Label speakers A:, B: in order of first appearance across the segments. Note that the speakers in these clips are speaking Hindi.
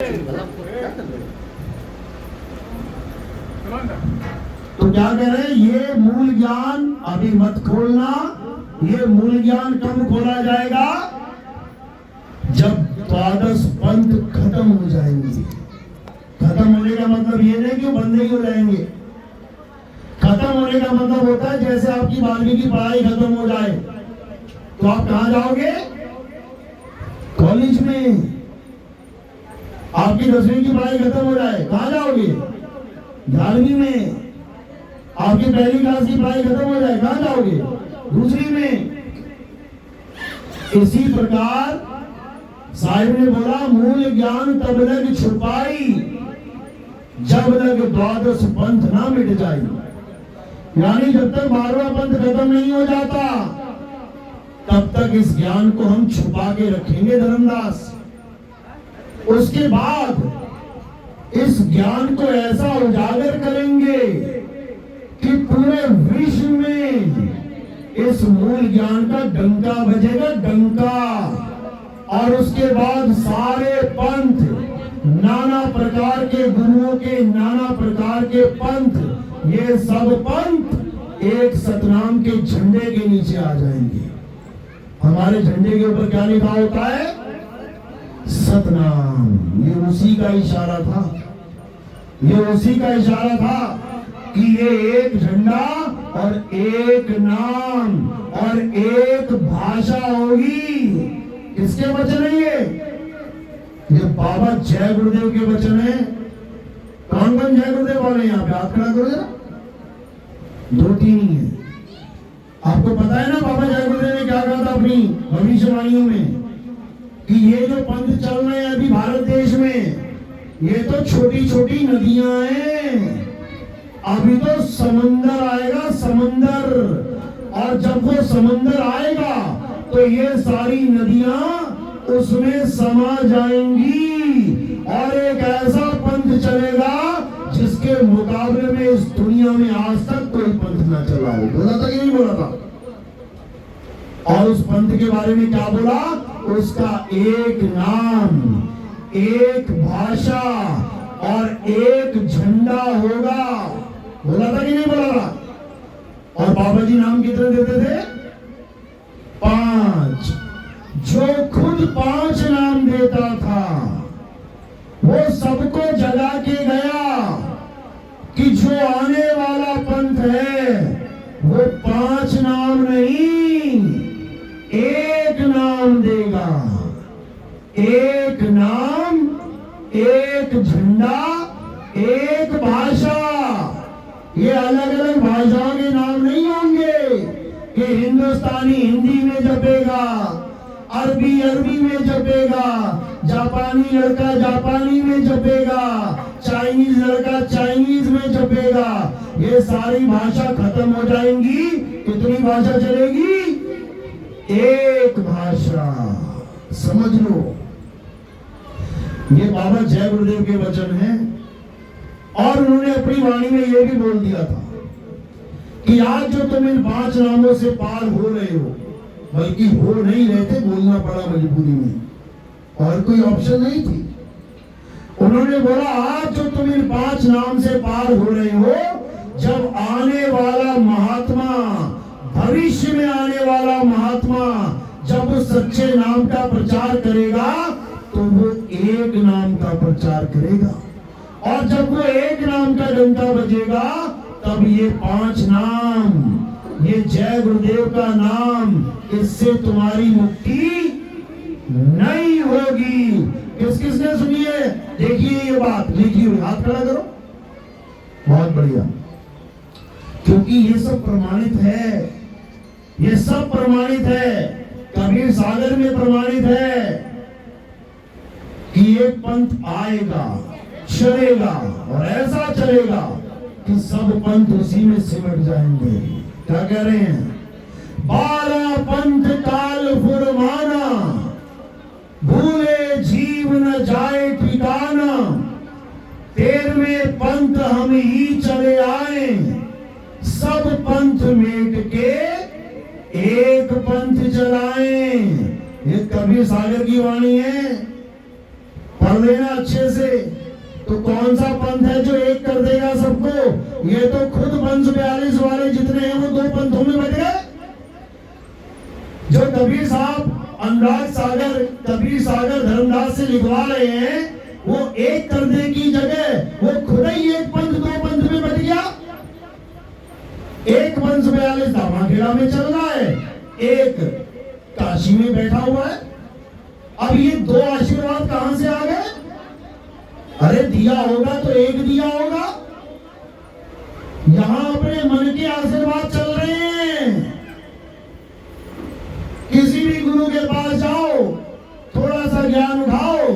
A: तो क्या कह रहे हैं, ये मूल ज्ञान अभी मत खोलना। ये मूल ज्ञान कब खोला जाएगा? जब द्वादश पंथ खत्म हो जाएंगे। खत्म होने का मतलब ये नहीं कि वो बंद ही हो जाएंगे। खत्म होने का मतलब होता है जैसे आपकी 12वीं की पढ़ाई खत्म हो जाए तो आप कहां जाओगे? कॉलेज में। आपकी 10वीं की पढ़ाई खत्म हो जाए कहां जाओगे? 11वीं में। आपकी पहली क्लास की पढ़ाई खत्म हो जाए कहां जाओगे? दूसरी में। इसी प्रकार साहिब ने बोला, मूल ज्ञान तब तक छुपाई जब तक द्वादश पंथ ना मिट जाए। यानी जब तक 12वां पंथ खत्म नहीं हो जाता तब तक इस ज्ञान को हम छुपा के रखेंगे धर्मदास। उसके बाद इस ज्ञान को ऐसा उजागर करेंगे कि पूरे विश्व में इस मूल ज्ञान का डंका बजेगा, डंका। और उसके बाद सारे पंथ, नाना प्रकार के गुरुओं के नाना प्रकार के पंथ, ये सब पंथ एक सतनाम के झंडे के नीचे आ जाएंगे। हमारे झंडे के ऊपर क्या लिखा होता है? सतनाम। ये उसी का इशारा था, ये उसी का इशारा था कि ये एक झंडा और एक नाम और एक भाषा होगी। किसके वचन है ये बाबा जय गुरुदेव के वचन है। कौन कौन जय गुरुदेव वाले यहाँ पे हाथ खड़ा करो जरा। 2-3 ही है। आपको पता है ना बाबा जय गुरुदेव ने क्या कहा था अपनी भविष्यवाणियों में कि ये जो पंथ चल रहे हैं अभी भारत देश में, ये तो छोटी छोटी नदियां हैं। अभी तो समंदर आएगा, समंदर। और जब वो समंदर आएगा तो ये सारी नदियां उसमें समा जाएंगी और एक ऐसा पंथ चलेगा जिसके मुकाबले में इस दुनिया में आज तक कोई पंथ ना चला हो। बोला था कि नहीं बोला था? और उस पंथ के बारे में क्या बोला? उसका एक नाम, एक भाषा और एक झंडा होगा। बोला था कि नहीं बोला था? और बाबा जी नाम कितने देते थे? 5। जो खुद 5 नाम देता था वो सबको जगा के गया कि जो आने वाला पंथ है वो 5 नाम नहीं, एक नाम देगा। एक नाम, एक झंडा, एक भाषा। ये अलग अलग भाषाओं के नाम नहीं होंगे कि हिंदुस्तानी हिंदी में जपेगा, अरबी अरबी में जपेगा, जापानी लड़का जापानी में जपेगा, चाइनीज लड़का चाइनीज में जपेगा। ये सारी भाषा खत्म हो जाएंगी। कितनी भाषा चलेगी? एक भाषा। समझ लो, ये बाबा जय गुरुदेव के वचन हैं। और उन्होंने अपनी वाणी में यह भी बोल दिया था कि आज जो तुम इन 5 नामों से पार हो रहे हो, बल्कि हो नहीं रहे थे, बोलना पड़ा मजबूरी में, और कोई ऑप्शन नहीं थी। उन्होंने बोला आज जो तुम इन 5 नाम से पार हो रहे हो, जब आने वाला महात्मा, भविष्य में आने वाला महात्मा जब उस सच्चे नाम का प्रचार करेगा तो वो एक नाम का प्रचार करेगा। और जब वो एक नाम का डंका बजेगा तब ये 5 नाम, ये जय गुरुदेव का नाम, इससे तुम्हारी मुक्ति नहीं होगी। किस किसने सुनी है? देखिए ये बात लिखी हुई, हाथ खड़ा करो। बहुत बढ़िया। क्योंकि ये सब प्रमाणित है, ये सब प्रमाणित है। कबीर सागर में प्रमाणित है कि एक पंथ आएगा, चलेगा और ऐसा चलेगा कि सब पंथ उसी में सिमट जाएंगे। क्या कह रहे हैं? 12 पंथ काल फुरमाना, भूले जीव न जाए ठिकाना। 13वें पंथ हम ही चले आए, सब पंथ मेट के एक पंथ चलाएं। ये कबीर सागर की वाणी है। पढ़ लेना अच्छे से। तो कौन सा पंथ है जो एक कर देगा सबको? ये तो खुद वंश 42 वाले जितने हैं वो 2 पंथों में बट गए। जो कबीर साहब अनुराग सागर, कबीर सागर धर्मदास से लिखवा रहे हैं, वो एक करने की जगह वो खुद ही एक पंथ 2 पंथ में बट गया। एक वंश 42 दामाखेड़ा में चल रहा है, एक काशी में बैठा हुआ है। अब ये 2 आशीर्वाद कहां से आ गए? अरे दिया होगा तो एक दिया होगा। यहां अपने मन के आशीर्वाद चल रहे हैं। किसी भी गुरु के पास जाओ, थोड़ा सा ज्ञान उठाओ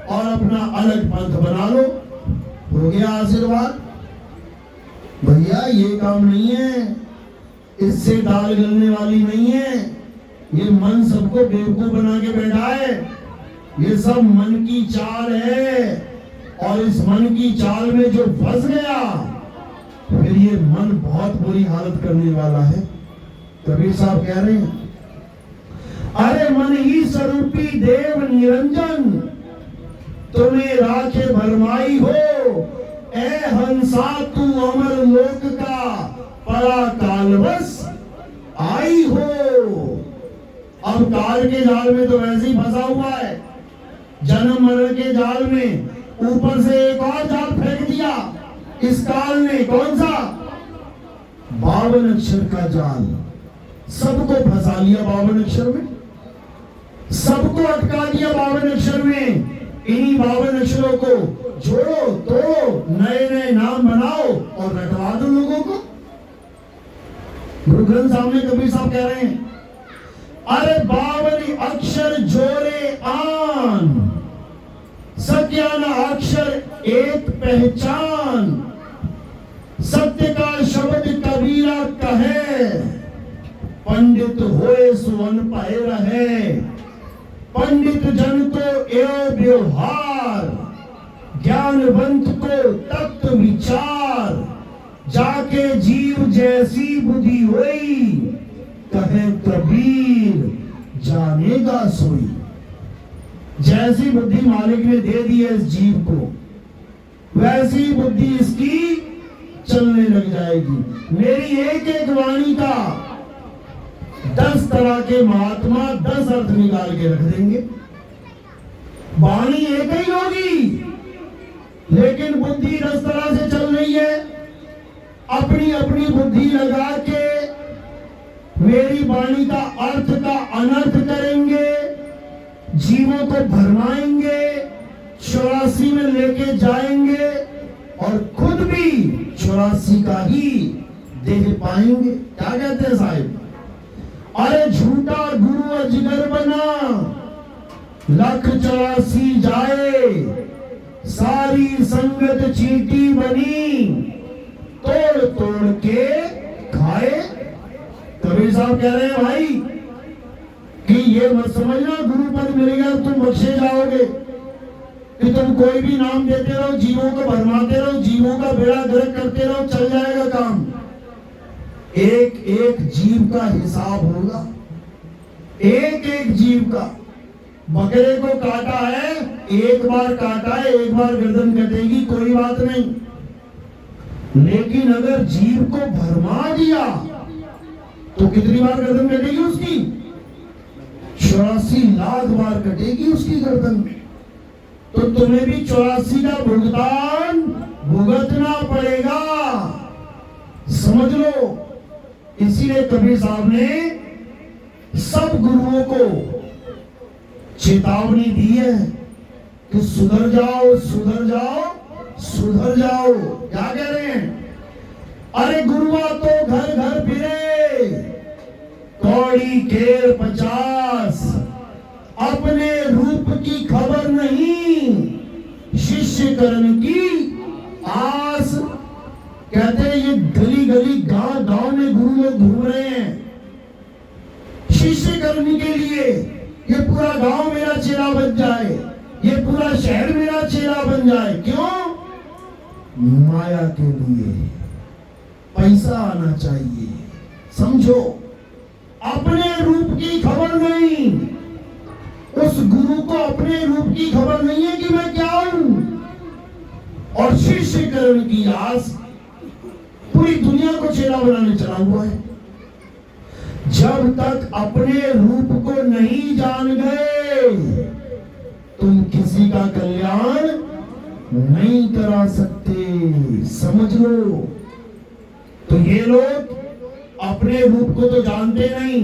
A: और अपना अलग पंथ बना लो, हो गया आशीर्वाद। भैया ये काम नहीं है, इससे दाल गलने वाली नहीं है। ये मन सबको बेवकूफ बना के बैठा है। ये सब मन की चाल है, और इस मन की चाल में जो फंस गया, फिर ये मन बहुत बुरी हालत करने वाला है। कबीर साहब कह रहे हैं, अरे मन ही स्वरूपी देव निरंजन, तुम्हें राखे भरमाई हो। ए हंसा तू अमर लोक का परा कालवश आई हो। अब काल के जाल में तो वैसे ही फंसा हुआ है, जन्म मरण के जाल में। ऊपर से एक और जाल फेंक दिया इस काल ने, कौन सा? 52 अक्षर का जाल। सबको फंसा लिया 52 अक्षर में, सबको अटका दिया 52 अक्षर में। इन्हीं 52 अक्षरों को जोड़ो तोड़ो, नए नए नाम बनाओ और रटवा दो लोगों को। गुरु ग्रंथ साहब में कबीर साहब कह रहे हैं, अरे 52 अक्षर जोड़े आन, सत्या न अक्षर एक पहचान। सत्य का शब्द कबीरा कहे, पंडित होए सुवन पाए रहे। पंडित जन को ए व्यवहार, ज्ञानवंत को तत्व विचार। जाके जीव जैसी बुद्धि हुई, कहे कबीर जानेगा सोई। जैसी बुद्धि मालिक ने दे दी है इस जीव को, वैसी बुद्धि इसकी चलने लग जाएगी। मेरी एक एक वाणी का 10 तरह के महात्मा 10 अर्थ निकाल के रख देंगे। वाणी एक ही होगी, लेकिन बुद्धि 10 तरह से चल रही है। अपनी अपनी बुद्धि लगा के मेरी वाणी का अर्थ का अनर्थ करेंगे, जीवों को भरमाएंगे, 84 में लेके जाएंगे और खुद भी 84 का ही देह पाएंगे। क्या कहते हैं साहिब? अरे झूठा गुरु अजगर बना, 184 जाए। सारी संगत चींटी बनी, तोड़ तोड़ के खाए। कबीर साहब कह रहे हैं भाई कि ये मत समझना गुरु पद मिलेगा तुम बख्शे जाओगे, कि तुम कोई भी नाम देते रहो, जीवों को भरमाते रहो, जीवों का बेड़ा गर्क करते रहो, चल जाएगा काम। एक एक जीव का हिसाब होगा, एक एक जीव का। बकरे को काटा है, एक बार काटा है, एक बार गर्दन कटेगी, कोई बात नहीं। लेकिन अगर जीव को भरमा दिया तो कितनी बार गर्दन कटेगी उसकी? 84 लाख बार कटेगी उसकी गर्दन। तो तुम्हें भी 84 का भुगतान भुगतना पड़ेगा, समझ लो। इसीलिए कबीर साहब ने सब गुरुओं को चेतावनी दी है कि सुधर जाओ, सुधर जाओ, सुधर जाओ। क्या कह रहे हैं? अरे गुरुआ तो घर घर फिरे, कौड़ी केर 50, अपने रूप की खबर नहीं, शिष्य करण की आस। कहते हैं ये गली गली गांव गांव में गुरु लोग घूम रहे हैं शिष्य करने के लिए। ये पूरा गांव मेरा चेला बन जाए, ये पूरा शहर मेरा चेला बन जाए। क्यों? माया के लिए, पैसा आना चाहिए। समझो, अपने रूप की खबर नहीं, उस गुरु को अपने रूप की खबर नहीं है कि मैं क्या हूं। और शिष्यकरण की आस पूरी दुनिया को चेला बनाने चला हुआ है। जब तक अपने रूप को नहीं जान गए तुम किसी का कल्याण नहीं करा सकते, समझ लो। तो ये लोग अपने रूप को तो जानते नहीं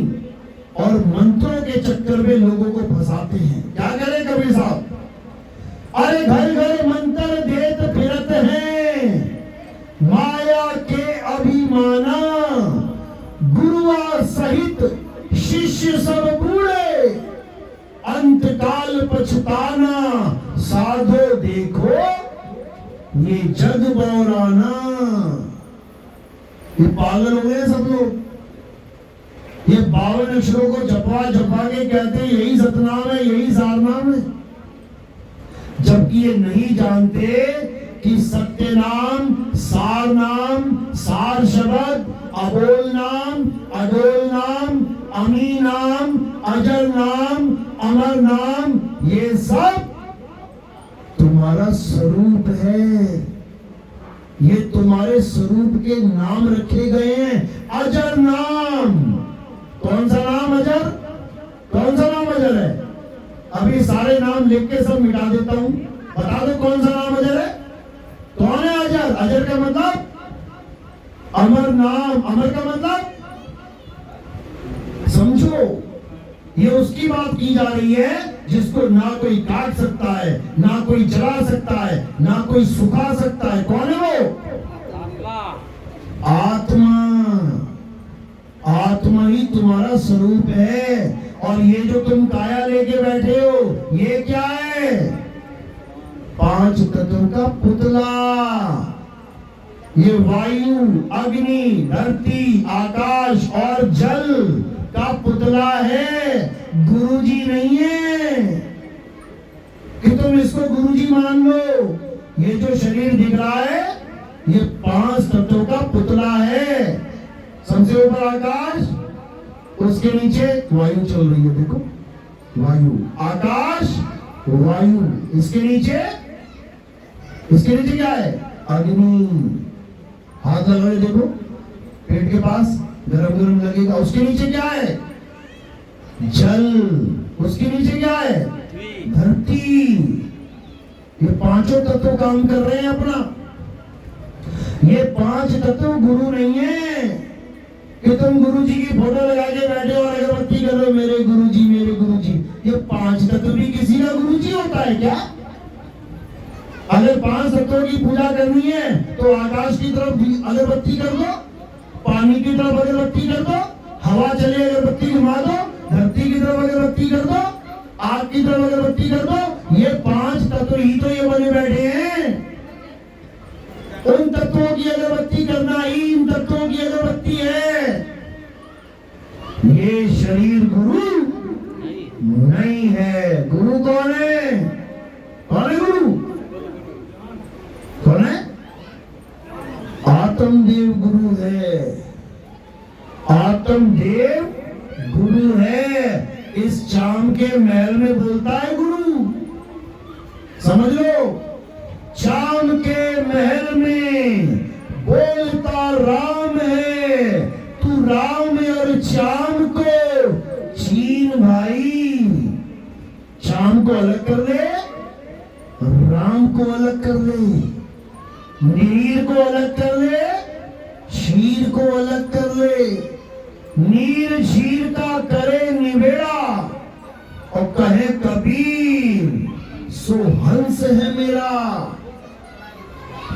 A: और मंत्रों के चक्कर में लोगों को फंसाते हैं। क्या करें कबीर साहब, अरे घर घर मंत्र देत फिरत हैं, माया के अभिमाना, गुरुआ सहित शिष्य सब बूढ़े, अंत काल पछताना, साधो देखो ये जग बौराना। ये पागल हो गए सब लोग। ये 52 अक्षरों को जपा जपा के कहते हैं यही सतनाम है, यही सारनाम है, जबकि ये नहीं जानते कि सत्य नाम, सार नाम, सार शब्द, अबोल नाम, अडोल नाम, अमी नाम, अजर नाम, अमर नाम, ये सब तुम्हारा स्वरूप है। ये तुम्हारे स्वरूप के नाम रखे गए हैं, अजर नाम। कौन सा नाम अजर? कौन सा नाम अजर है? अभी सारे नाम लिख के सब मिटा देता हूं, बता दो कौन सा नाम अजर है? कौन है अजर? अजर का मतलब अमर नाम, अमर का मतलब समझो। ये उसकी बात की जा रही है जिसको ना कोई काट सकता है, ना कोई जला सकता है, ना कोई सुखा सकता है। कौन है वो? आत्मा। आत्मा ही तुम्हारा स्वरूप है। और ये जो तुम काया लेके बैठे हो ये क्या है? 5 तत्वों का पुतला। ये वायु, अग्नि, धरती, आकाश और जल का पुतला है, गुरुजी नहीं है कि तुम इसको गुरुजी मान लो। ये जो शरीर दिख रहा है ये 5 तत्वों का पुतला है। सबसे ऊपर आकाश, उसके नीचे वायु चल रही है, देखो वायु, आकाश, वायु, इसके नीचे क्या है? अग्नि। हाथ लगा के देखो पेट के पास, गरम गरम लगेगा। उसके नीचे क्या है? जल। उसके नीचे क्या है? धरती। ये 5 तत्व काम कर रहे हैं अपना। ये 5 तत्व गुरु नहीं है कि तुम गुरु जी की फोटो लगा के बैठे और अगरबत्ती कर रहे हो, मेरे गुरु जी, मेरे गुरु जी। ये 5 तत्व भी किसी का गुरु जी होता है क्या? अगर 5 तत्वों की पूजा करनी है तो आकाश की तरफ अगरबत्ती कर दो, पानी की तरफ अगरबत्ती कर दो, हवा चले अगरबत्ती घुमा दो, धरती की तरफ अगरबत्ती कर दो, आग की तरफ अगरबत्ती कर दो। ये 5 तत्व ही तो ये बने बैठे हैं। उन तत्वों की अगरबत्ती करना ही इन तत्वों की अगरबत्ती है। ये शरीर गुरु नहीं है। गुरु कौन है? कौन है गुरु? कौन है? आत्मदेव गुरु है। आत्मदेव गुरु है। इस चाम के महल में बोलता है गुरु, समझ लो। चाम के महल में बोलता राम है, तू राम और चाम को चीन भाई। चाम को अलग कर ले, राम को अलग कर ले, नीर को अलग कर ले, क्षीर को अलग कर ले। नीर क्षीर का करे निबेड़ा और कहे कबीर सो हंस है मेरा।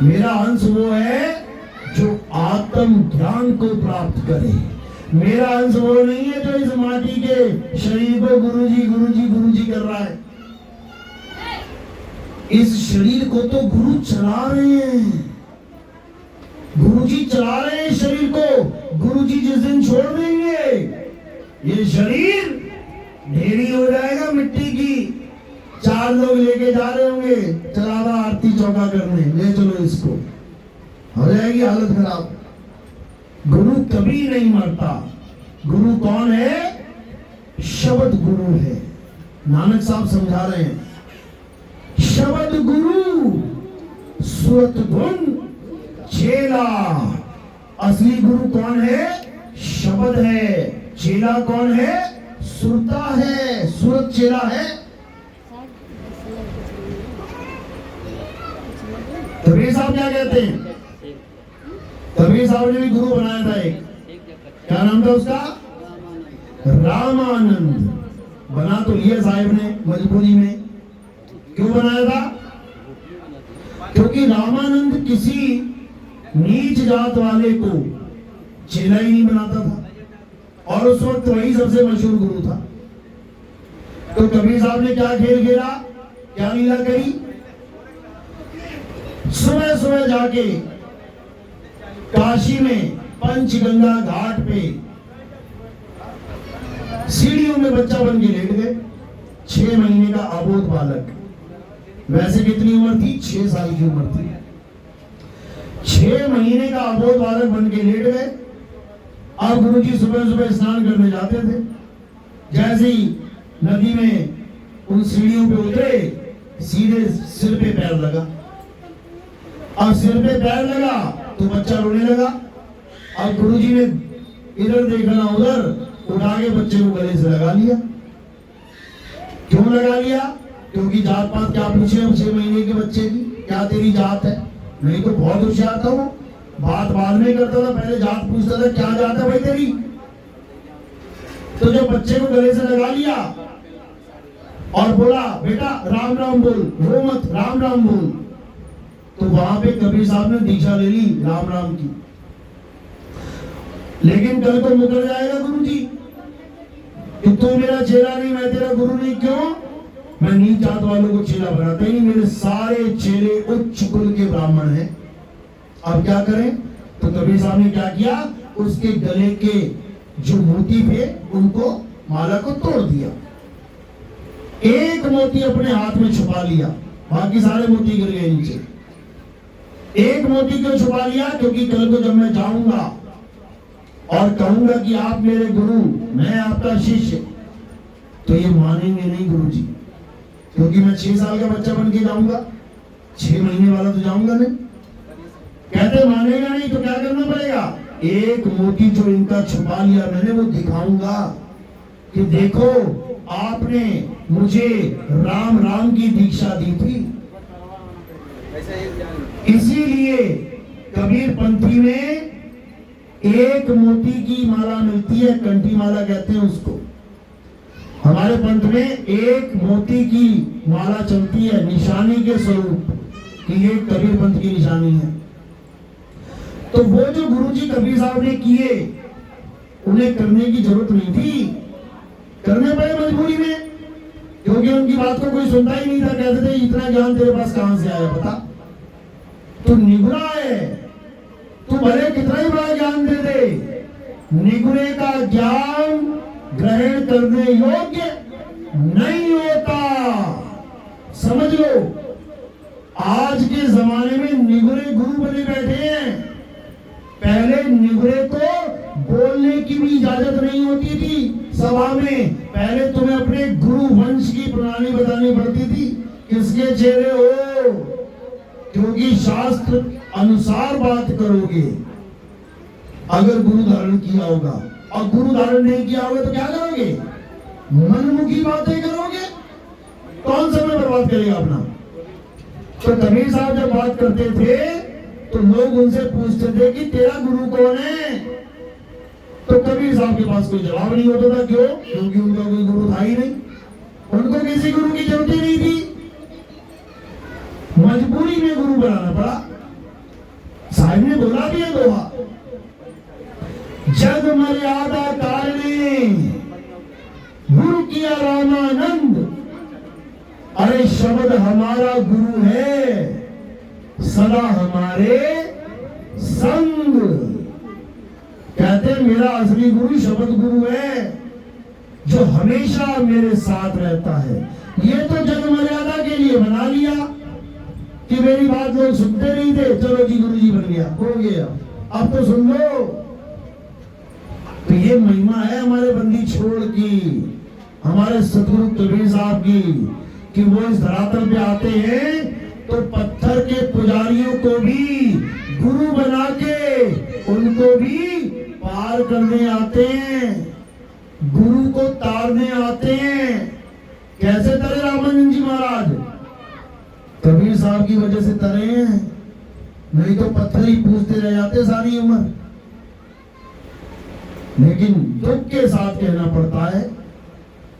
A: मेरा हंस वो है जो आत्म ज्ञान को प्राप्त करे। मेरा हंस वो नहीं है जो इस माटी के शरीर को गुरुजी गुरुजी गुरुजी कर रहा है। इस शरीर को तो गुरु चला रहे हैं, गुरुजी चला रहे हैं शरीर को। गुरुजी जिस दिन छोड़ देंगे ये शरीर ढेरी हो जाएगा मिट्टी की। 4 लोग लेके जा रहे होंगे चलावा आरती चौका करने, ले चलो इसको, हो जाएगी हालत खराब। गुरु कभी नहीं मरता। गुरु कौन है? शब्द गुरु है। नानक साहब समझा रहे हैं, शब्द गुरु सुरत धुन चेला। असली गुरु कौन है? शब्द है। चेला कौन है? सुरता है, सुरत चेला है। कबीर साहब क्या कहते हैं? कबीर साहब ने भी गुरु बनाया था एक, क्या नाम था उसका? रामानंद। बना तो लिया साहिब ने मजबूरी में। क्यों बनाया था? क्योंकि रामानंद किसी नीच जात वाले को चेला ही नहीं बनाता था और उस वक्त वही सबसे मशहूर गुरु था। तो कबीर साहब ने क्या खेल खेला, क्या लीला करी? सुबह सुबह जाके काशी में पंचगंगा घाट पे सीढ़ियों में बच्चा बन के लेट गए। 6 महीने का अबोध बालक। वैसे कितनी उम्र थी? 6 साल की उम्र थी। 6 महीने का अबोध बालक बन के लेट गए। अब गुरुजी सुबह सुबह स्नान करने जाते थे। जैसे ही नदी में उन सीढ़ियों पे उतरे, सीधे सिर पे पैर लगा। अब सिर पे पैर लगा तो बच्चा रोने लगा। अब गुरुजी ने इधर देखना उधर, उठा के बच्चे को गले से लगा लिया। क्यों लगा लिया? क्योंकि जात पात क्या पूछे हम 6 महीने के बच्चे की, क्या तेरी जात है? नहीं तो बहुत होशियार था वो, बात बाद में करता था, पहले जात पूछता था, क्या जात है भाई तेरी? तो जब बच्चे को गले से लगा लिया और बोला बेटा राम राम बोल, रो मत, राम राम बोल, तो वहां पे कबीर साहब ने दीक्षा ले ली राम राम की। लेकिन कल को मुकर जाएगा गुरुजी कि तू मेरा चेला नहीं, मैं तेरा गुरु नहीं। क्यों? मैं नीच जात वालों को चेला बनाता ही नहीं, मेरे सारे चेले उच्च कुल के ब्राह्मण हैं। अब क्या करें? तो कबीर साहब ने क्या किया, उसके गले के जो मोती थे उनको, माला को तोड़ दिया। एक मोती अपने हाथ में छुपा लिया, बाकी सारे मोती गिर गए नीचे। एक मोती क्यों छुपा लिया? क्योंकि कल को जब मैं जाऊंगा और कहूंगा कि आप मेरे गुरु, मैं आपका शिष्य, तो ये मानेंगे नहीं गुरुजी, क्योंकि मैं 6 साल का बच्चा बन के जाऊंगा, 6 महीने वाला तो जाऊंगा नहीं। कहते मानेगा नहीं तो क्या करना पड़ेगा? एक मोती जो इनका छुपा लिया मैंने, वो दिखाऊंगा कि देखो आपने मुझे राम राम की दीक्षा दी थी। इसीलिए कबीर पंथी में एक मोती की माला मिलती है, कंठी माला कहते हैं उसको। हमारे पंथ में एक मोती की माला चलती है निशानी के स्वरूप कि ये कबीर पंथ की निशानी है। तो वो जो गुरुजी कबीर साहब ने किए, उन्हें करने की जरूरत नहीं थी, करने पड़े मजबूरी में, क्योंकि उनकी बात को कोई सुनता ही नहीं था। कहते थे इतना ज्ञान तेरे पास कहां से आया बता, तू निगुरा है, तू भले कितना ही बड़ा ज्ञान दे दे, निगुरे का ज्ञान ग्रहण करने योग्य नहीं होता। समझ लो, आज के जमाने में निगुरे गुरु बने बैठे हैं। पहले निगुरे को बोलने की भी इजाजत नहीं होती थी सभा में। पहले तुम्हें अपने गुरु वंश की प्रणाली बतानी पड़ती थी, किसके चेले हो, क्योंकि शास्त्र अनुसार बात करोगे। अगर गुरु धारण किया होगा और गुरु धारण नहीं किया होगा तो क्या करोगे? मनमुखी बातें करोगे। कौन समय बर्बाद करेगा अपना? तो कबीर साहब जब बात करते थे तो लोग उनसे पूछते थे कि तेरा गुरु कौन है? तो कबीर साहब के पास कोई जवाब नहीं होता था। क्यों? क्योंकि उनका कोई गुरु था ही नहीं, उनको किसी गुरु की जरूरत ही नहीं थी। मजबूरी में गुरु बनाना पड़ा। साहिब ने बोला भी है दोहा, जग मर्यादा कारणे गुरु किया रामानंद, अरे शब्द हमारा गुरु है, सदा हमारे संग। कहते मेरा असली गुरु शब्द गुरु है, जो हमेशा मेरे साथ रहता है। ये तो जग मर्यादा के लिए बना लिया कि मेरी बात लोग सुनते नहीं थे, चलो जी गुरु जी बन गया, हो गया, अब तो सुन लो। तो ये महिमा है हमारे बंदी छोड़ की। हमारे सतगुरु कबीर साहब की कि वो इस धरातल पे आते हैं तो पत्थर के पुजारियों को भी गुरु बना के उनको भी पार करने आते हैं, गुरु को तारने आते हैं। कैसे तरे रामानंद जी महाराज? कबीर साहब की वजह से तरे हैं, नहीं तो पत्थर ही पूजते रह जाते सारी उम्र। लेकिन दुख के साथ कहना पड़ता है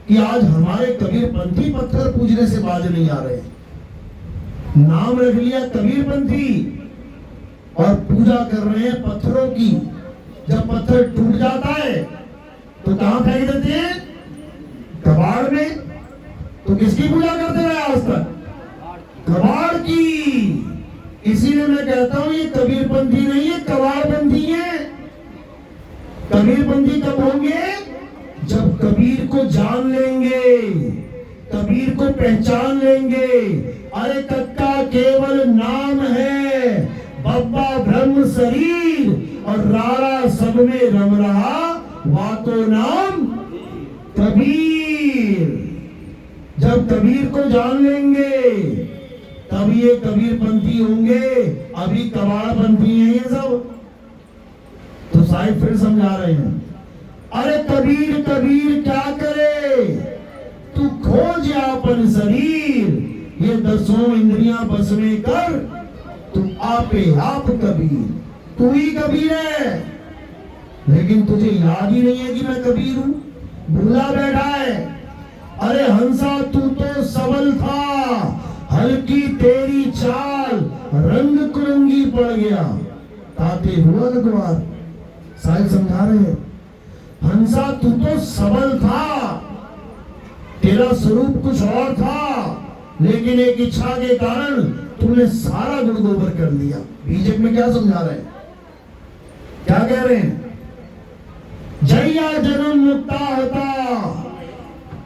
A: कि आज हमारे कबीरपंथी पत्थर पूजने से बाज नहीं आ रहे। नाम रख लिया कबीरपंथी और पूजा कर रहे हैं पत्थरों की। जब पत्थर टूट जाता है तो कहां फेंक देते हैं? कबाड़ में। तो किसकी पूजा करते रहे आज तक? कबाड़ की। इसीलिए मैं कहता हूं ये कबीरपंथी नहीं है, कबाड़पंथी है। कबीरपंथी कब होंगे? जब कबीर को जान लेंगे, कबीर को पहचान लेंगे। अरे कक्का केवल नाम है, बब्बा ब्रह्म शरीर और रारा सब में रम रहा, वाको नाम कबीर। जब कबीर को जान लेंगे तब ये कबीरपंथी होंगे। अभी कबाड़पंथी हैं ये सब। तो साहिब फिर समझा रहे हैं, अरे कबीर कबीर क्या करे, तू खोज अपन शरीर, ये दसों इंद्रियां बस में कर, तू आपे आप कबीर। तू ही कबीर है, लेकिन तुझे याद ही नहीं है कि मैं कबीर हूं, भूला बैठा है। अरे हंसा तू तो सबल था, हल्की तेरी चाल, रंग कुरंगी पड़ गया, ताते हुआ लगवार। साहिब समझा रहे हैं, हंसा तू तो सबल था, तेरा स्वरूप कुछ और था, लेकिन एक इच्छा के कारण तूने सारा गुण गोबर कर लिया। बीजेपी में क्या समझा रहे हैं? क्या कह रहे हैं? जैया जन्म मुक्ता होता,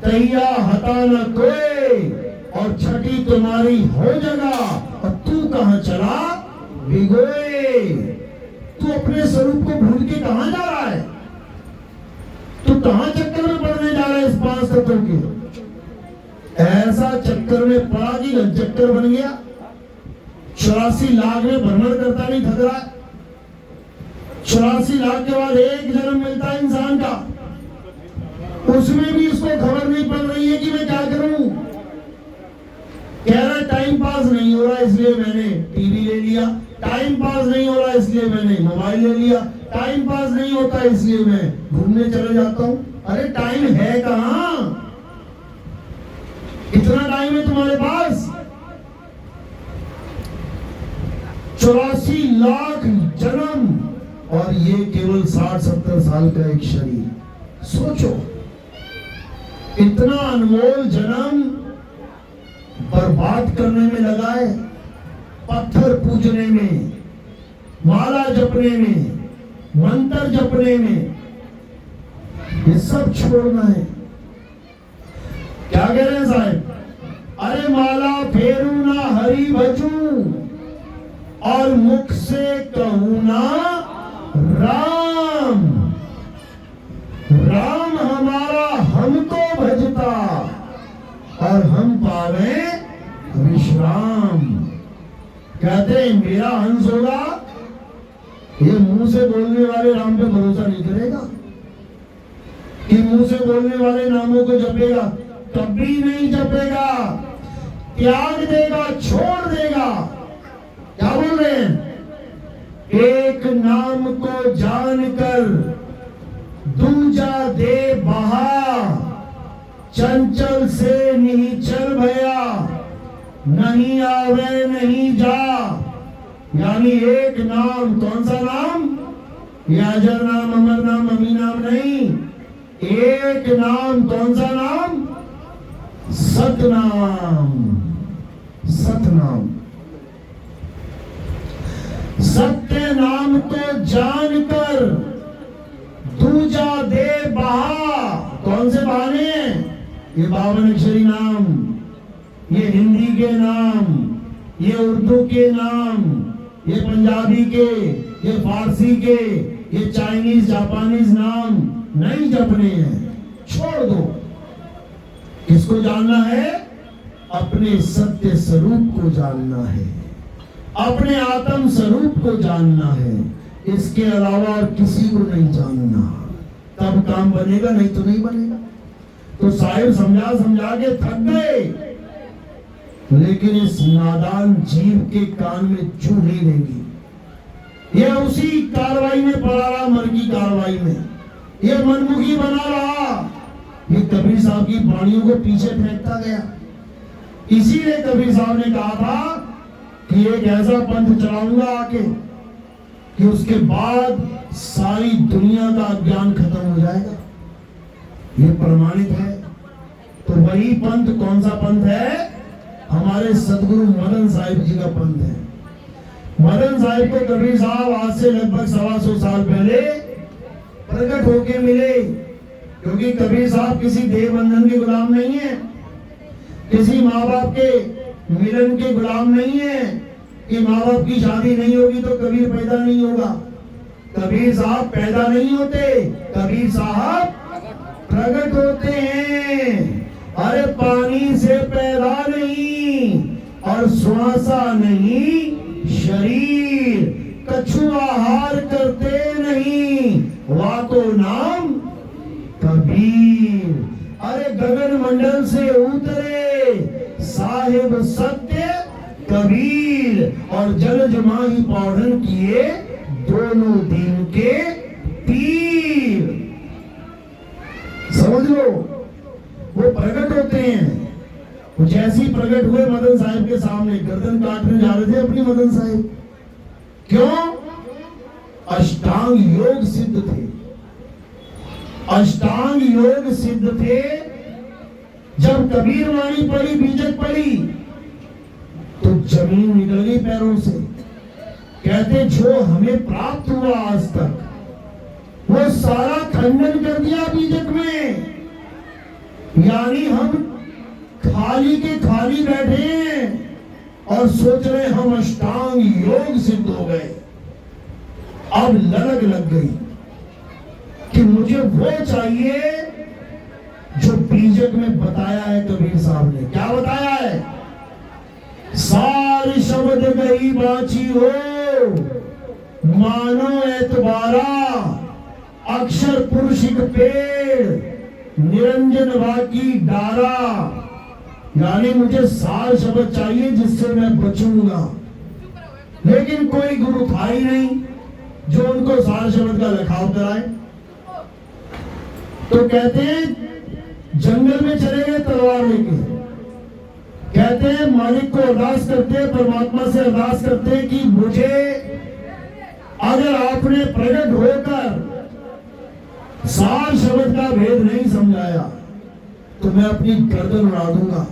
A: तैया हता न कोई, और छठी तुम्हारी हो जगह, और तू कहां चला भिगोए। तू अपने स्वरूप को भूल के कहां जा रहा है? तू कहां चक्कर में पड़ने जा रहा है इस 5 तत्वों के? ऐसा चक्कर में पड़ा कि चक्कर बन गया। 84 लाख में भ्रमण करता नहीं थक रहा है। 84 लाख के बाद एक जन्म मिलता है इंसान का, उसमें भी इसको खबर नहीं पड़ रही है कि मैं क्या करूं। कह रहा है टाइम पास नहीं हो रहा इसलिए मैंने टीवी ले लिया, टाइम पास नहीं हो रहा इसलिए मैंने मोबाइल ले लिया, टाइम पास नहीं होता इसलिए मैं घूमने चले जाता हूं। अरे टाइम है कहां? कितना टाइम है तुम्हारे पास? 84 लाख जन्म और ये केवल 60-70 साल का एक शरीर। सोचो, इतना अनमोल जन्म बर्बाद करने में लगा है, पत्थर पूजने में, माला जपने में, मंत्र जपने में। ये सब छोड़ना है। क्या कह रहे हैं साहब? अरे माला फेरू ना हरि भजू, और मुख से कहूं ना राम। राम हमारा हमको भजता, और हम पावे विश्राम। कहते हैं मेरा हंस होगा, ये मुंह से बोलने वाले राम पे भरोसा नहीं करेगा, कि मुंह से बोलने वाले नामों को जपेगा, कभी नहीं जपेगा, त्याग देगा, छोड़ देगा। क्या बोल रहे हैं? एक नाम को जानकर दूजा दे बहा, चंचल से नहीं चल भया, नहीं आवे नहीं जा। यानी एक नाम, कौन सा नाम? ये अजर नाम, अमर नाम, अमी नाम नहीं। एक नाम, कौन सा नाम? सतनाम। सतनाम, सत्य नाम को जानकर दूजा दे बहा। कौन से बहाने? ये 52 अक्षरी नाम, ये हिंदी के नाम, ये उर्दू के नाम, ये पंजाबी के, ये फारसी के, ये चाइनीज जापानीज नाम नहीं जपने हैं। छोड़ दो। किसको जानना है? अपने सत्य स्वरूप को जानना है, अपने आत्म स्वरूप को जानना है। इसके अलावा और किसी को नहीं जानना, तब काम बनेगा, नहीं तो नहीं बनेगा। तो साहिब समझा समझा के थक गए, लेकिन इस नादान जीव के कान में चू नहीं देंगी। यह उसी कार्रवाई में पड़ा रहा, मर की कार्रवाई में यह मनमुखी बना रहा। ये कबीर साहब की वाणियों को पीछे फेंकता गया। इसीलिए कबीर साहब ने कहा था कि एक ऐसा पंथ चलाऊंगा आके कि उसके बाद सारी दुनिया का अज्ञान खत्म हो जाएगा। ये प्रमाणित है। तो वही पंथ कौन सा पंथ है? हमारे सदगुरु मदन साहिब जी का पंथ है। मदन साहिब को कबीर साहब आज से लगभग 125 साल पहले प्रकट होके मिले, क्योंकि कबीर साहब किसी देव बंधन के गुलाम नहीं है, किसी माँ बाप के मिलन के गुलाम नहीं है कि माँ बाप की शादी नहीं होगी तो कबीर पैदा नहीं होगा। कबीर साहब पैदा नहीं होते, कबीर साहब प्रकट होते हैं। अरे पानी से पैदा नहीं और श्वासा नहीं शरीर, कछु आहार करते नहीं, वाको नाम कबीर। अरे गगन मंडल से उतरे साहिब सत्य कबीर, और जल जमाही पौधन किए दोनों दिन के पीर। समझ लो, वो प्रकट होते हैं। वो जैसे ही प्रकट हुए मदन साहिब के सामने, गर्दन काटने जा रहे थे अपनी मदन साहिब। क्यों? अष्टांग योग सिद्ध थे, अष्टांग योग सिद्ध थे। जब कबीर वाणी पड़ी, बीजक पड़ी, तो जमीन निकल गई पैरों से। कहते जो हमें प्राप्त हुआ आज तक, वो सारा खंडन कर दिया बीजक में। यानी हम खाली के खाली बैठे हैं और सोच रहे हम अष्टांग योग सिद्ध हो गए। अब ललक लग गई कि मुझे वो चाहिए जो बीजक में बताया है कबीर साहब ने। क्या बताया है? सार शब्द गई बाची हो, मानो एतबारा, अक्षर पुरुषिक पेड़, निरंजन वाकी डारा। यानी मुझे सार शब्द चाहिए जिससे मैं बचूंगा। लेकिन कोई गुरु था ही नहीं जो उनको सार शब्द का लिखाव कराए। तो कहते हैं जंगल में चले गए तलवार लेके। कहते हैं मालिक को अरदास करते, परमात्मा से अरदास करते कि मुझे अगर आपने प्रकट होकर सार शब्द का भेद नहीं समझाया तो मैं अपनी गर्दन उड़ा दूंगा।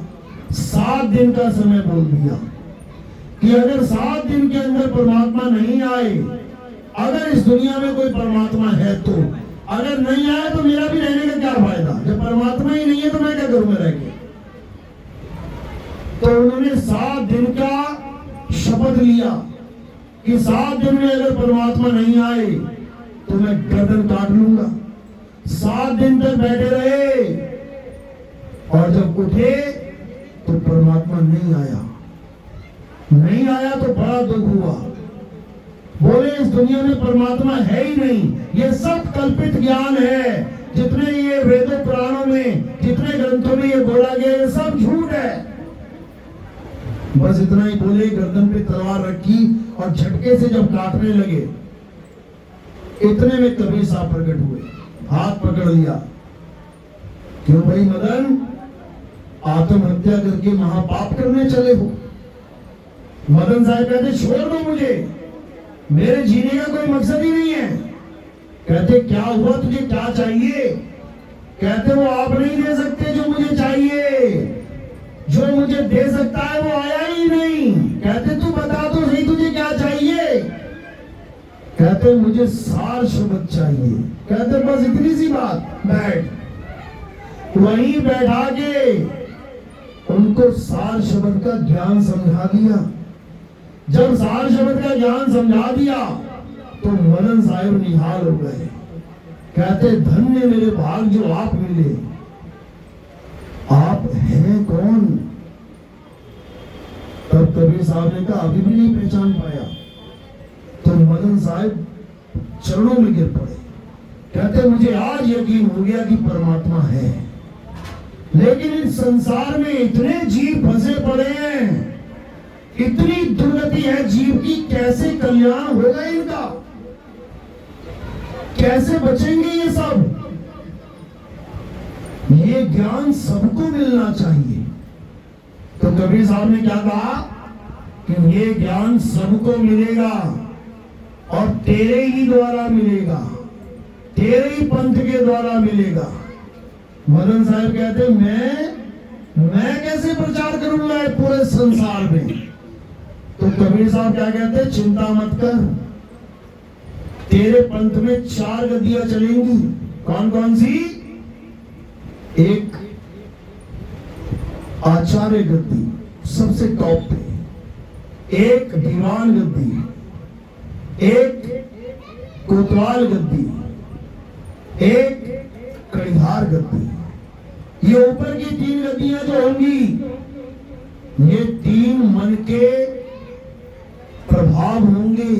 A: 7 दिन का समय बोल दिया कि अगर 7 दिन के अंदर परमात्मा नहीं आए, अगर इस दुनिया में कोई परमात्मा है तो, अगर नहीं आया तो मेरा भी रहने का क्या फायदा? जब परमात्मा ही नहीं है तो मैं क्या करूंगा रह के? तो उन्होंने 7 दिन का शपथ लिया कि 7 दिन में अगर परमात्मा नहीं आए तो मैं गर्दन काट लूंगा। 7 दिन तक बैठे रहे और जब उठे तो परमात्मा नहीं आया। नहीं आया तो बड़ा दुख हुआ। बोले इस दुनिया में परमात्मा है ही नहीं, ये सब कल्पित ज्ञान है। जितने ये वेदों पुराणों में, जितने ग्रंथों में ये बोला गया, ये सब झूठ है। बस इतना ही बोले, गर्दन पे तलवार रखी और झटके से जब काटने लगे, इतने में कबीर साहब प्रकट हुए, हाथ पकड़ लिया। क्यों भाई मदन, आत्महत्या करके महापाप करने चले हो? मदन साहब कहते छोड़ दो मुझे, मेरे जीने का कोई मकसद ही नहीं है। कहते क्या हुआ, तुझे क्या चाहिए? कहते वो आप नहीं दे सकते जो मुझे चाहिए, जो मुझे दे सकता है वो आया ही नहीं। कहते तू बता तो सही तुझे क्या चाहिए? कहते मुझे सार शब्द चाहिए। कहते बस इतनी सी बात, बैठ। वहीं बैठा के उनको सार शब्द का ज्ञान समझा दिया। जब सार शब्द का ज्ञान समझा दिया तो मदन साहिब निहाल हो गए। कहते धन्य मेरे भाग जो आप मिले, आप हैं कौन? तब कबीर साहब ने कहा अभी भी नहीं पहचान पाया। तो मदन साहब चरणों में गिर पड़े, कहते मुझे आज यकीन हो गया कि परमात्मा है, लेकिन इस संसार में इतने जीव फंसे पड़े हैं, इतनी दुर्गति है जीव की, कैसे कल्याण होगा इनका, कैसे बचेंगे ये सब? ये ज्ञान सबको मिलना चाहिए। तो कबीर साहब ने क्या कहा कि ये ज्ञान सबको मिलेगा और तेरे ही द्वारा मिलेगा, तेरे ही पंथ के द्वारा मिलेगा। मदन साहब कहते मैं कैसे प्रचार करूंगा पूरे संसार में? तो कबीर साहब क्या कहते, चिंता मत कर, तेरे पंथ में 4 गद्दियां चलेंगी। कौन कौन सी? एक आचार्य गद्दी सबसे टॉप पे, एक दीवान गद्दी, एक कोतवाल गद्दी, एक कड़ीधार गद्दी। ये ऊपर की 3 गद्दियां जो होंगी, ये 3 मन के प्रभाव होंगे,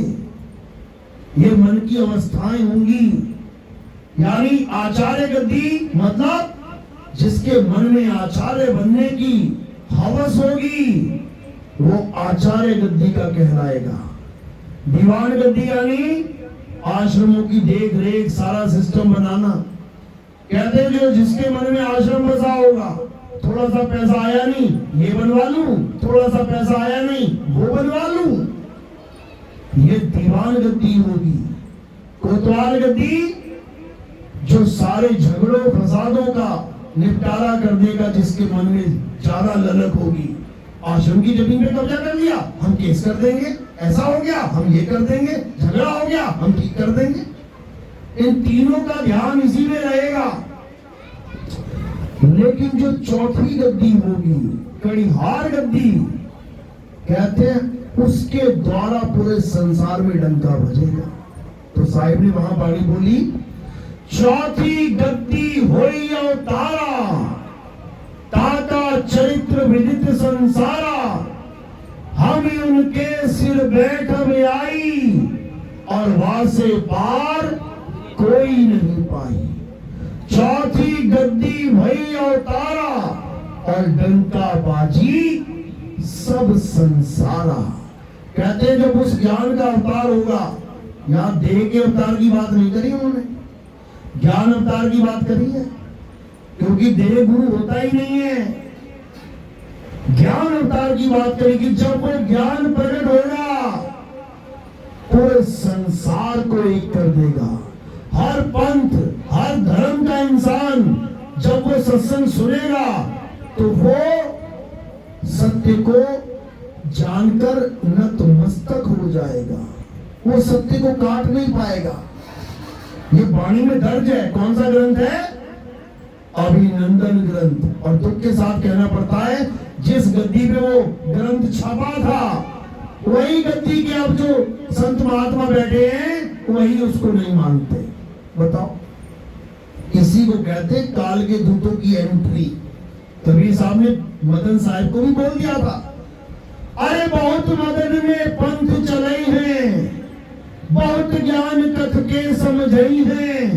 A: ये मन की अवस्थाएं होंगी। यानी आचार्य गद्दी मतलब जिसके मन में आचार्य बनने की हवस होगी, वो आचार्य गद्दी का कहलाएगा। दीवान गद्दी यानी आश्रमों की देख रेख, सारा सिस्टम बनाना। कहते हैं जो जिसके मन में आश्रम बसा होगा, थोड़ा सा पैसा आया नहीं ये बनवा लूं, थोड़ा सा पैसा आया नहीं वो बनवा लूं, ये दीवान गद्दी होगी। कोतवाल गद्दी जो सारे झगड़ों फसादों का निपटारा कर देगा, जिसके मन में ज्यादा ललक होगी। आश्रम की जमीन पे कब्जा कर लिया, हम केस कर देंगे, ऐसा हो गया हम ये कर देंगे, झगड़ा हो गया हम ठीक कर देंगे। इन तीनों का ध्यान इसी में रहेगा। लेकिन जो चौथी गद्दी होगी, कड़ीहार गद्दी, कहते हैं उसके द्वारा पूरे संसार में डंका बजेगा। तो साहिब ने वहां बाणी बोली, चौथी गद्दी होई अवतारा, ताका चरित्र विदित संसारा, हम उनके सिर बैठ में आई, और वासे पार कोई नहीं पाई। चौथी गद्दी भई अवतारा, और डंका बाजी सब संसारा। कहते हैं जब उस ज्ञान का अवतार होगा, यहां देह के अवतार की बात नहीं करी उन्होंने, ज्ञान अवतार की बात करी है, क्योंकि देह गुरु होता ही नहीं है। ज्ञान अवतार की बात करी कि जब वो ज्ञान प्रकट होगा, पूरे संसार को एक कर देगा। हर पंथ, हर धर्म का इंसान जब वो सत्संग सुनेगा, तो वो सत्य को जानकर नतमस्तक हो जाएगा, वो सत्य को काट नहीं पाएगा। ये वाणी में दर्ज है। कौन सा ग्रंथ है? अभिनंदन ग्रंथ। और दुख के साथ कहना पड़ता है, जिस गद्दी पे वो ग्रंथ छपा था, वही गद्दी के अब जो संत महात्मा बैठे हैं, वही उसको नहीं मानते। बताओ, इसी को कहते काल के दूतों की एंट्री। कबीर साहब ने मदन साहब को भी बोल दिया था, अरे बहुत मदन में पंथ चले हैं, बहुत ज्ञान कथ के समझई है,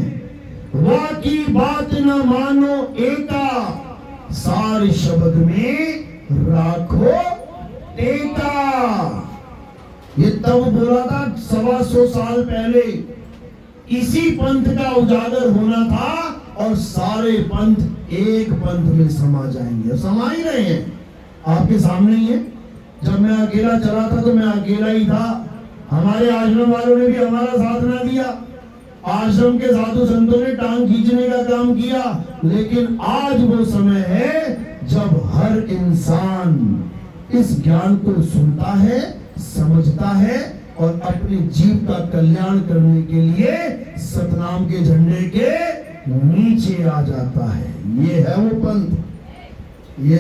A: वाकी बात न मानो एका, सार शब्द में राखो टेका। ये तब बोला था 125 साल पहले। इसी पंथ का उजागर होना था, और सारे पंथ एक पंथ में समा जाएंगे। समा ही रहे हैं, आपके सामने ही है। जब मैं अकेला चला था तो मैं अकेला ही था, हमारे आश्रम वालों ने भी हमारा साथ ना दिया, आश्रम के साधु संतों ने टांग खींचने का काम किया। लेकिन आज वो समय है जब हर इंसान इस ज्ञान को सुनता है, समझता है, और अपने जीव का कल्याण करने के लिए सतनाम के झंडे के नीचे आ जाता है। ये है वो पंथ। ये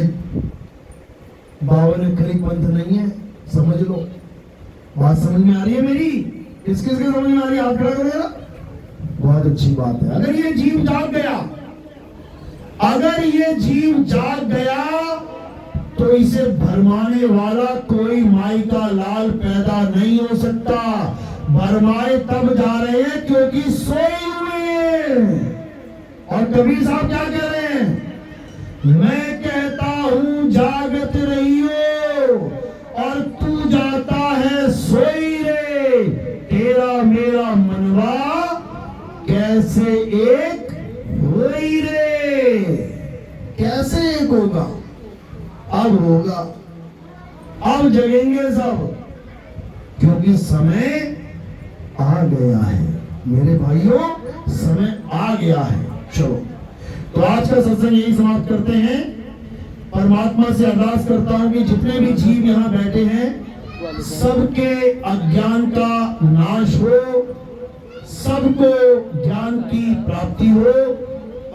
A: 52 अक्षरी पंथ नहीं है, समझ लो। बात समझ में आ रही है मेरी? किस किस के समझ में आ रही है? हाथ खड़ा करो जरा। बहुत अच्छी बात है। अगर ये जीव जाग गया, अगर ये जीव जाग गया तो इसे भरमाने वाला कोई माई का लाल पैदा नहीं हो सकता। भरमाए तब जा रहे हैं क्योंकि सोए हुए हैं। और कबीर साहब क्या कह रहे हैं? मैं कहता हूं जागत रहियो और तू जाता है सोई रे। तेरा मेरा मनवा कैसे एक होई रे। कैसे एक होगा? अब होगा, अब जगेंगे सब, क्योंकि समय आ गया है मेरे भाइयों, समय आ गया है। चलो तो आज का सत्संग यही समाप्त करते हैं। परमात्मा से अरदास करता हूं कि जितने भी जीव यहाँ बैठे हैं सबके अज्ञान का नाश हो, सबको ज्ञान की प्राप्ति हो,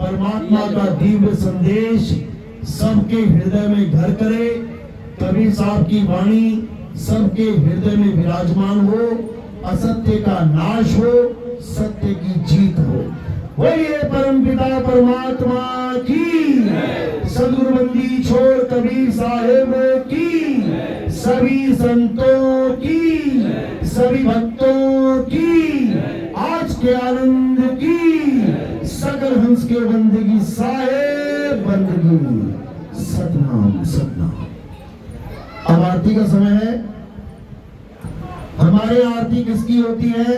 A: परमात्मा का दिव्य संदेश सबके हृदय में घर करे, कबीर साहब की वाणी सबके हृदय में विराजमान हो, असत्य का नाश हो, सत्य की जीत हो। बोलिए परमपिता परमात्मा की, सदगुरु बंदी छोड़ कबीर साहेब की, सभी संतों की, सभी भक्तों की, आज के आनंद की, सकल हंस के बंदगी साहेब बंदगी। सतनाम सतनाम। अब आरती का समय है। हमारे आरती किसकी होती है?